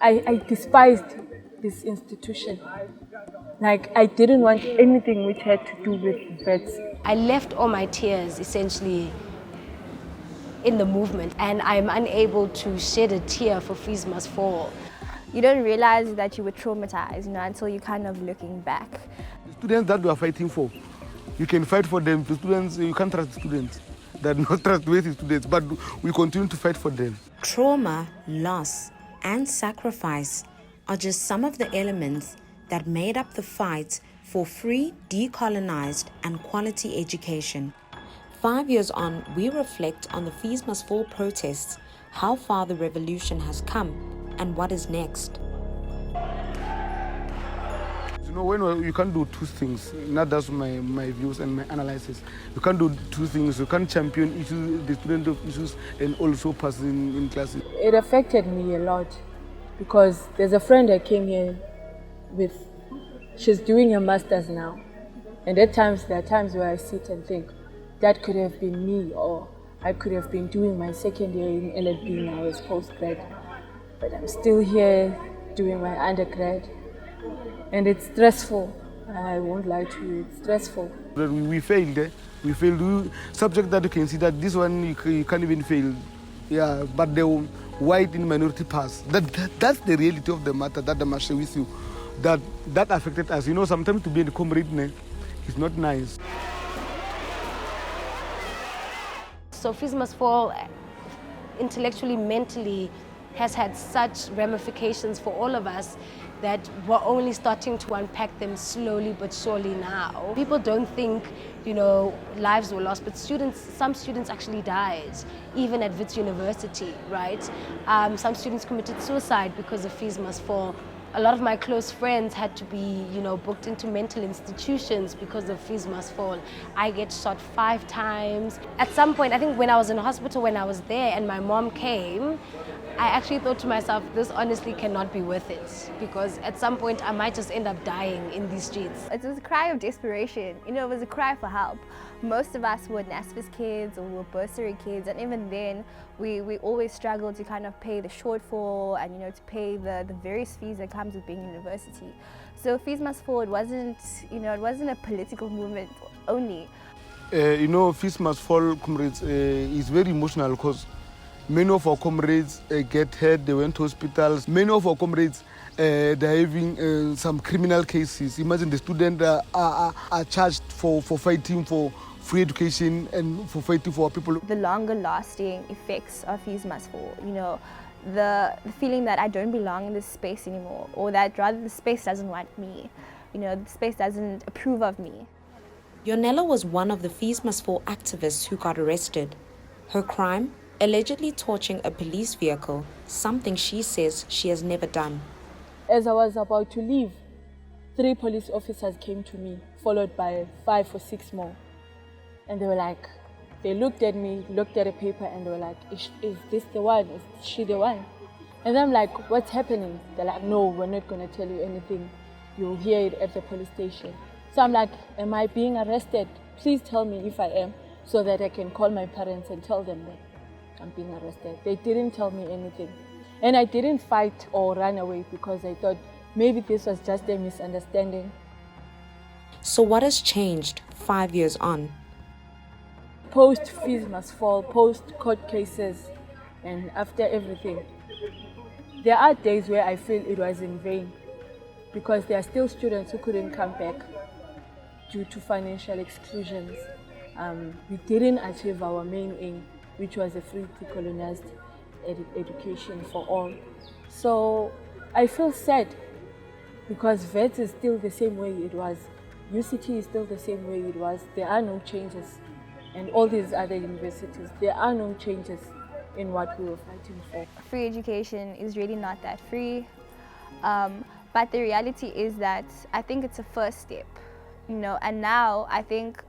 I despised this institution. Like, I didn't want anything which had to do with vets. I left all my tears essentially in the movement, and I'm unable to shed a tear for FeesMustFall. You don't realize that you were traumatized, until you're kind of looking back. The students that we are fighting for, you can fight for them. The students, you can't trust students. They're not trustworthy students, but we continue to fight for them. Trauma, loss, and sacrifice are just some of the elements that made up the fight for free, decolonized, and quality education. 5 years on, we reflect on the FeesMustFall protests, how far the revolution has come, and what is next. When you can't do two things, not that's my views and my analysis. You can't do two things. You can't champion issues, the student of issues, and also pass in classes. It affected me a lot because there's a friend I came here with. She's doing her master's now. And there are times where I sit and think, that could have been me, or I could have been doing my second year in LLB now as postgrad. But I'm still here doing my undergrad. And it's stressful. I won't lie to you, it's stressful. We failed. We failed. Subject that you can see that this one you can't even fail. Yeah, but the white in minority pass. That's the reality of the matter that I must share with you. That affected us. Sometimes to be in the comrade is not nice. So FeesMustFall, intellectually, mentally, has had such ramifications for all of us that we're only starting to unpack them slowly but surely now. People don't think, lives were lost, but some students actually died, even at Wits University, right? Some students committed suicide because of FeesMustFall. A lot of my close friends had to be, booked into mental institutions because of FeesMustFall. I get shot 5 times. At some point, I think when I was in hospital, when I was there and my mom came, I actually thought to myself, this honestly cannot be worth it, because at some point I might just end up dying in these streets. It was a cry of desperation, it was a cry for help. Most of us were NSFAS kids or were bursary kids, and even then we always struggled to kind of pay the shortfall and to pay the various fees that comes with being in university. So FeesMustFall, it wasn't a political movement only. FeesMustFall, comrades, is very emotional because many of our comrades get hurt, they went to hospitals. Many of our comrades, they're having some criminal cases. Imagine the students are charged for fighting for free education and for fighting for our people. The longer lasting effects of FeesMustFall, the feeling that I don't belong in this space anymore, or that rather the space doesn't want me, the space doesn't approve of me. Yonela was one of the FeesMustFall activists who got arrested. Her crime? Allegedly torching a police vehicle, something she says she has never done. As I was about to leave, 3 police officers came to me, followed by 5 or 6 more. And they looked at me, looked at a paper, and they were like, is this the one? Is she the one? And I'm like, what's happening? They're like, no, we're not going to tell you anything. You'll hear it at the police station. So I'm like, am I being arrested? Please tell me if I am, so that I can call my parents and tell them that I'm being arrested. They didn't tell me anything. And I didn't fight or run away because I thought maybe this was just a misunderstanding. So what has changed 5 years on? Post FeesMustFall, post court cases, and after everything, there are days where I feel it was in vain because there are still students who couldn't come back due to financial exclusions. We didn't achieve our main aim, which was a free decolonized education for all. So I feel sad because VETS is still the same way it was. UCT is still the same way it was. There are no changes. And all these other universities, there are no changes in what we were fighting for. Free education is really not that free. But the reality is that I think it's a first step, and now I think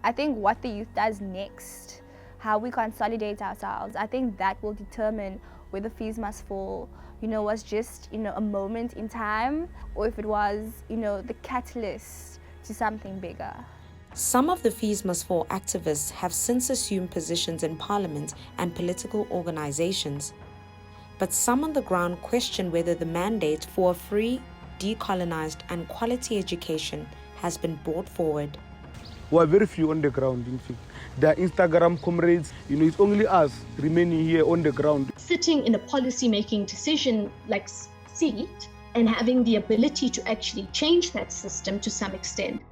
what the youth does next, how we consolidate ourselves, I think that will determine whether FeesMustFall, was just, a moment in time, or if it was, the catalyst to something bigger. Some of the FeesMustFall activists have since assumed positions in parliament and political organizations. but some on the ground question whether the mandate for a free, decolonized and quality education has been brought forward. We are very few on the ground, in fact. The Instagram comrades, it's only us remaining here on the ground. Sitting in a policy-making decision like seat and having the ability to actually change that system to some extent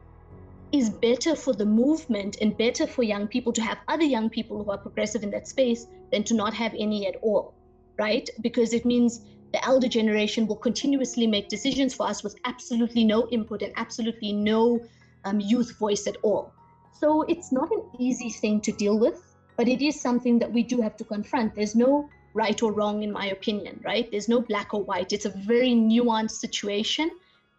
is better for the movement and better for young people to have other young people who are progressive in that space than to not have any at all, right? Because it means the elder generation will continuously make decisions for us with absolutely no input and absolutely no youth voice at all. So it's not an easy thing to deal with, but it is something that we do have to confront. There's no right or wrong, in my opinion, right? There's no black or white. It's a very nuanced situation.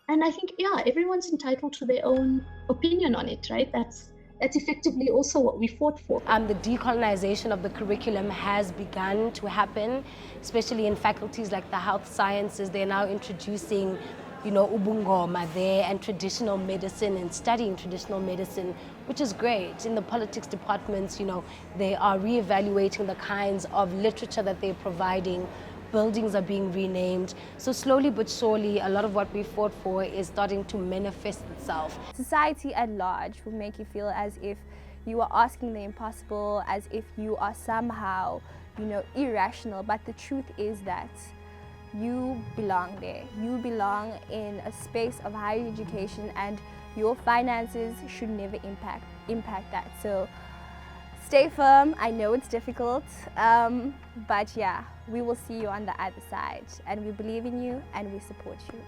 And I think, yeah, everyone's entitled to their own opinion on it, right? That's effectively also what we fought for. The decolonization of the curriculum has begun to happen, especially in faculties like the health sciences. They're now introducing, ubungoma there and traditional medicine and studying traditional medicine, which is great. In the politics departments, they are reevaluating the kinds of literature that they're providing. Buildings are being renamed. So slowly but surely, a lot of what we fought for is starting to manifest itself. Society at large will make you feel as if you are asking the impossible, as if you are somehow, irrational. But the truth is that you belong there. You belong in a space of higher education, and your finances should never impact that. So stay firm. I know it's difficult, but yeah, we will see you on the other side, and we believe in you and we support you.